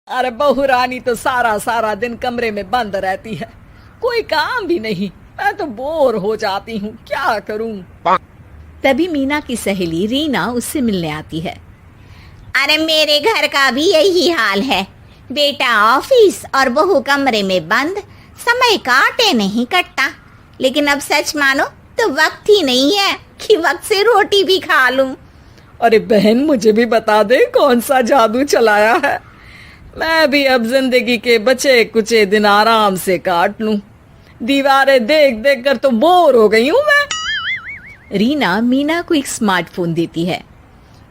अरे बहू रानी तो सारा सारा दिन कमरे में बंद रहती है, कोई काम भी नहीं। मैं तो बोर हो जाती हूँ, क्या करूँ। तभी मीना की सहेली रीना उससे मिलने आती है। अरे मेरे घर का भी यही हाल है, बेटा ऑफिस और बहू कमरे में बंद, समय काटे नहीं कटता। लेकिन अब सच मानो तो वक्त ही नहीं है कि वक्त से रोटी भी खा लूं। अरे बहन, मुझे भी बता दे कौन सा जादू चलाया है। मैं भी अब जिंदगी के बचे कुचे दिन आराम से काट लूं। दीवारें देख देख कर तो बोर हो गई हूं मैं। रीना मीना को एक स्मार्टफोन देती है।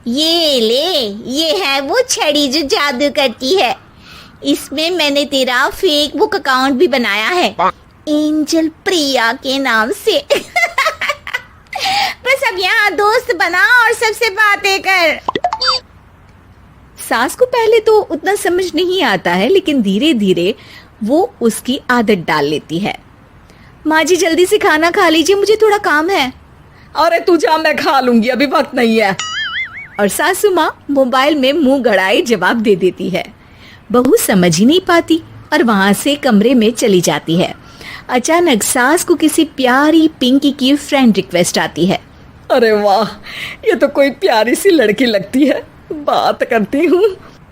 ये ले, ये है वो छड़ी जो जादू करती है। इसमें मैंने तेरा फेसबुक अकाउंट भी बनाया है, एंजल प्रिया के नाम से। बस अब यहाँ दोस्त बना और सबसे बातें कर। सास को पहले तो उतना समझ नहीं आता है, लेकिन धीरे धीरे वो उसकी आदत डाल लेती है। माँ जी जल्दी से खाना खा लीजिए, मुझे थोड़ा काम है। अरे तू जा, मैं खा लूंगी, अभी वक्त नहीं है। और सासू माँ मोबाइल में मुंह गड़ाए जवाब दे देती है। बहू समझ ही नहीं पाती और वहां से कमरे में चली जाती है। अचानक सास को किसी प्यारी पिंकी की फ्रेंड रिक्वेस्ट आती है। अरे वाह, ये तो कोई प्यारी सी लड़की लगती है, बात करती हूँ।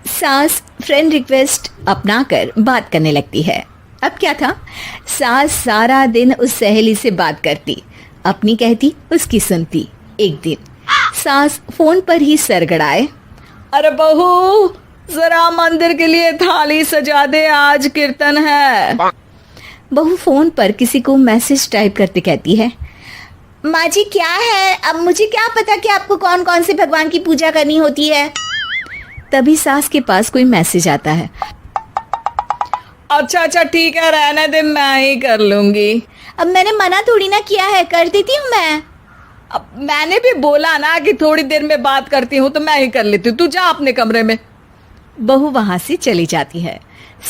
सास फ्रेंड रिक्वेस्ट अपनाकर बात करने लगती है। अब क्या था, सास सारा दिन उस सहेली से बात करती, अपनी कहती, उसकी सुनती। एक दिन सास फोन पर ही सरगड़ाए। अरे बहू, जरा मंदिर के लिए थाली सजा दे, आज कीर्तन है। बहू फोन पर किसी को मैसेज टाइप करते कहती है। माँ जी क्या है, अब मुझे क्या पता कि आपको कौन कौन से भगवान की पूजा करनी होती है। तभी सास के पास कोई मैसेज आता है। अच्छा अच्छा ठीक है, रहने दे, मैं ही कर लूंगी। अब मैंने मना थोड़ी ना किया है, कर देती हूँ मैं। अब मैंने भी बोला ना कि थोड़ी देर में बात करती हूँ, तो मैं ही कर लेती हूँ, तू जा अपने कमरे में। बहू वहां से चली जाती है।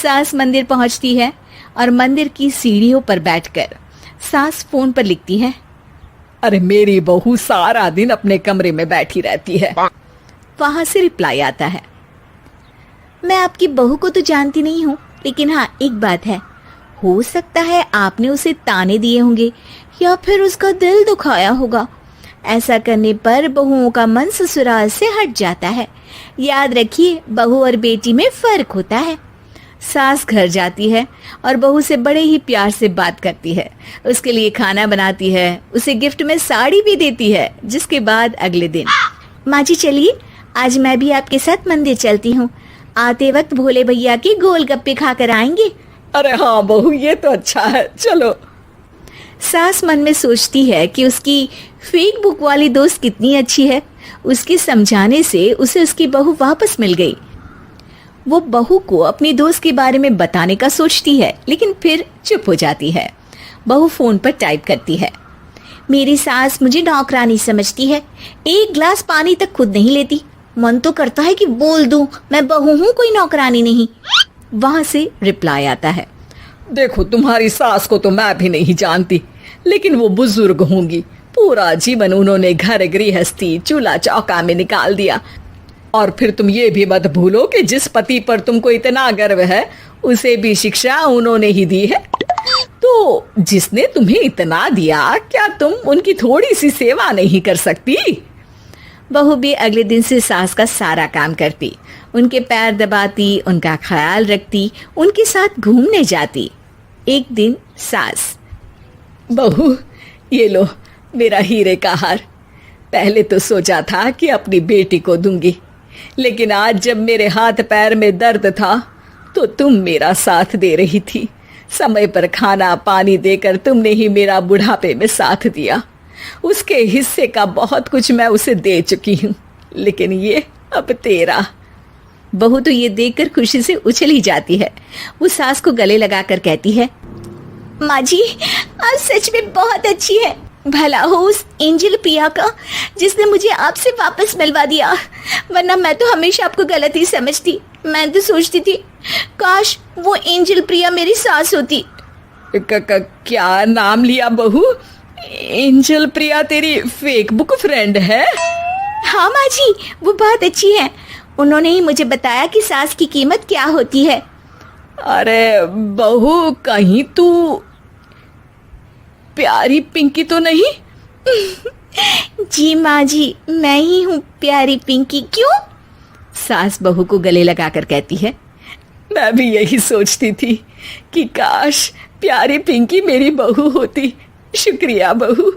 सास मंदिर पहुंचती है और मंदिर की सीढ़ियों पर बैठकर सास फोन पर लिखती है। अरे मेरी बहू सारा दिन अपने कमरे में बैठी रहती है। वहां से रिप्लाई आता है। मैं आपकी बहू को तो जानती नहीं हूँ, लेकिन हाँ एक बात है, हो सकता है आपने उसे ताने दिए होंगे या फिर उसका दिल दुखाया होगा। ऐसा करने पर बहुओं का मन ससुराल से हट जाता है। याद रखिए, बहू और बेटी में फर्क होता है। सास घर जाती है और बहू से बड़े ही प्यार से बात करती है, उसके लिए खाना बनाती है, उसे गिफ्ट में साड़ी भी देती है। जिसके बाद अगले दिन, माँ जी चलिए, आज मैं भी आपके साथ मंदिर चलती हूँ, आते वक्त भोले भैया के गोलगप्पे खाकर आएंगे। अरे हाँ बहू, ये तो अच्छा है, चलो। सास मन में सोचती है कि उसकी फेसबुक वाली दोस्त कितनी अच्छी है। उसके समझाने से उसे उसकी बहू वापस मिल गई। वो बहू को अपनी दोस्त के बारे में बताने का सोचती है, लेकिन फिर चुप हो जाती है। बहू फोन पर टाइप करती है। मेरी सास मुझे नौकरानी समझती है, एक गिलास पानी तक खुद नहीं लेती। मन तो करता है कि बोल दूं, मैं बहू हूँ, कोई नौकरानी नहीं। वहां से रिप्लाई आता है। देखो, तुम्हारी सास को तो मैं भी नहीं जानती, लेकिन वो बुजुर्ग होंगी। पूरा जीवन उन्होंने घर गृहस्थी चूल्हा चौका में निकाल दिया। और फिर तुम ये भी मत भूलो कि जिस पति पर तुमको इतना गर्व है, उसे भी शिक्षा उन्होंने ही दी है। तो जिसने तुम्हें इतना दिया, क्या तुम उनकी थोड़ी सी सेवा नहीं कर सकती? बहू भी अगले दिन से सास का सारा काम करती, उनके पैर दबाती, उनका ख्याल रखती, उनके साथ घूमने जाती। एक दिन सास, बहू ये लो मेरा हीरे का हार। पहले तो सोचा था कि अपनी बेटी को दूंगी, लेकिन आज जब मेरे हाथ पैर में दर्द था तो तुम मेरा साथ दे रही थी। समय पर खाना पानी देकर तुमने ही मेरा बुढ़ापे में साथ दिया। उसके हिस्से का बहुत कुछ मैं उसे दे चुकी हूँ, लेकिन ये अब तेरा। बहू तो ये देखकर खुशी से उछल ही जाती है। वो सास को गले लगाकर कहती है। माँ जी आप सच में बहुत अच्छी है। भला हो उस एंजल प्रिया का जिसने मुझे आपसे वापस मिलवा दिया, वरना मैं तो हमेशा आपको गलत ही समझती। मैं तो सोचती थी काश वो एंजल प्रिया मेरी सास होती। क्या नाम लिया बहू? एंजल प्रिया तेरी फेसबुक फ्रेंड है? हाँ माँ जी, वो बहुत अच्छी है। उन्होंने ही मुझे बताया कि सास की कीमत क्या होती है। अरे बहू, कहीं तू प्यारी पिंकी तो नहीं? जी माँ जी, मैं ही हूँ प्यारी पिंकी। क्यों? सास बहू को गले लगाकर कहती है। मैं भी यही सोचती थी कि काश प्यारी पिंकी मेरी बहू होती। शुक्रिया बहू।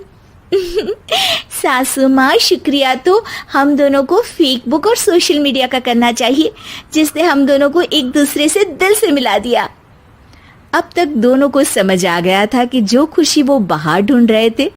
सासू माँ, शुक्रिया तो हम दोनों को फेसबुक और सोशल मीडिया का करना चाहिए, जिसने हम दोनों को एक दूसरे से दिल से मिला दिया। अब तक दोनों को समझ आ गया था कि जो खुशी वो बाहर ढूंढ रहे थे